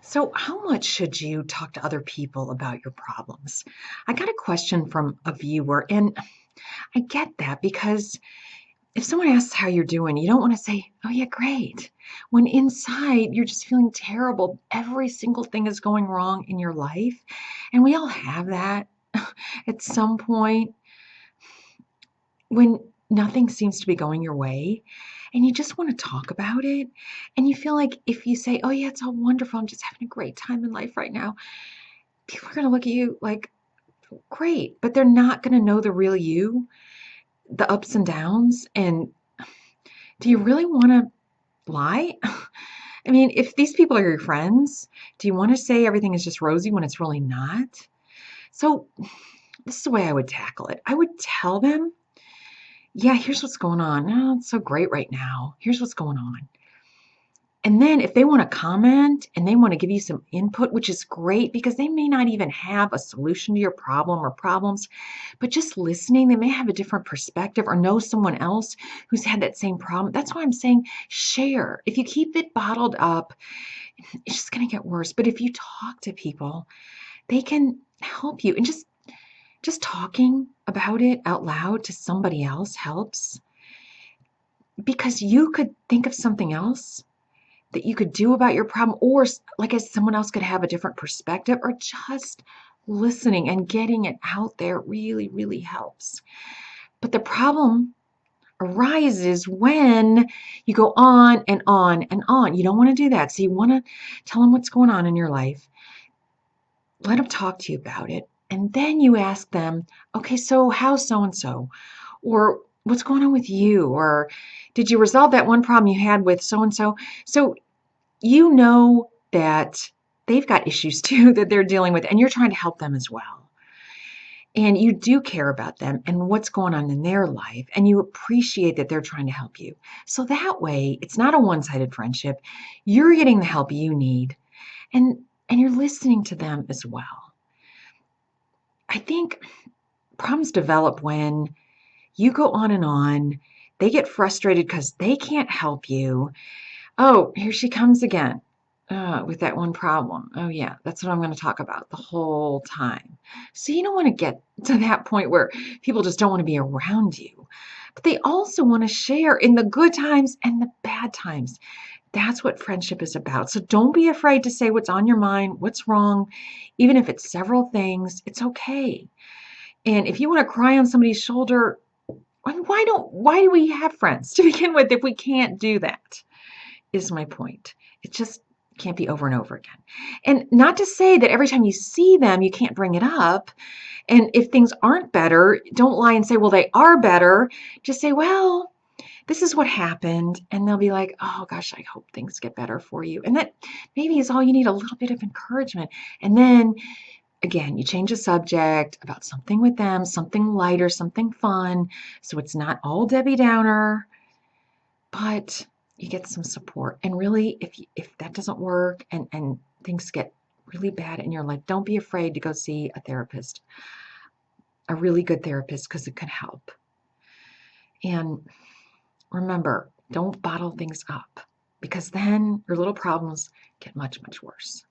So, how much should you talk to other people about your problems? I got a question from a viewer, and I get that because if someone asks how you're doing, you don't want to say, "Oh, yeah, great," when inside you're just feeling terrible. Every single thing is going wrong in your life, and we all have that at some point when nothing seems to be going your way and you just want to talk about it. And you feel like if you say, "Oh, yeah, it's all wonderful. I'm just having a great time in life right now," people are going to look at you like, great, but they're not going to know the real you, the ups and downs. And do you really want to lie? I mean, if these people are your friends, do you want to say everything is just rosy when it's really not? So, this is the way I would tackle it. I would tell them, yeah, here's what's going on. Oh, it's so great right now. Here's what's going on. And then if they want to comment and they want to give you some input, which is great because they may not even have a solution to your problem or problems, but just listening, they may have a different perspective or know someone else who's had that same problem. That's why I'm saying share. If you keep it bottled up, it's just going to get worse. But if you talk to people, they can help you. And just talking about it out loud to somebody else helps because you could think of something else that you could do about your problem, or like as someone else could have a different perspective, or just listening and getting it out there really, really helps. But the problem arises when you go on and on and on. You don't want to do that. So you want to tell them what's going on in your life, let them talk to you about it. And then you ask them, okay, so how's so and so? Or what's going on with you? Or did you resolve that one problem you had with so and so? So you know that they've got issues too that they're dealing with, and you're trying to help them as well. And you do care about them and what's going on in their life, and you appreciate that they're trying to help you. So that way, it's not a one-sided friendship. You're getting the help you need, and you're listening to them as well. I think problems develop when you go on and on. They get frustrated because they can't help you. Oh, here she comes again with that one problem. Oh, yeah, that's what I'm going to talk about the whole time. So you don't want to get to that point where people just don't want to be around you. But they also want to share in the good times and the bad times. That's what friendship is about. So don't be afraid to say what's on your mind, what's wrong, even if it's several things, it's okay. And if you want to cry on somebody's shoulder, why do we have friends to begin with if we can't do that? Is my point. It just can't be over and over again. And not to say that every time you see them, you can't bring it up. And if things aren't better, don't lie and say, well, they are better. Just say, well, this is what happened. And they'll be like, oh gosh, I hope things get better for you. And that maybe is all you need, a little bit of encouragement. And then again, you change the subject about something with them, something lighter, something fun. So it's not all Debbie Downer, but you get some support. And really, if that doesn't work and things get really bad in your life, don't be afraid to go see a therapist, a really good therapist, because it can help. And remember, don't bottle things up because then your little problems get much, much worse.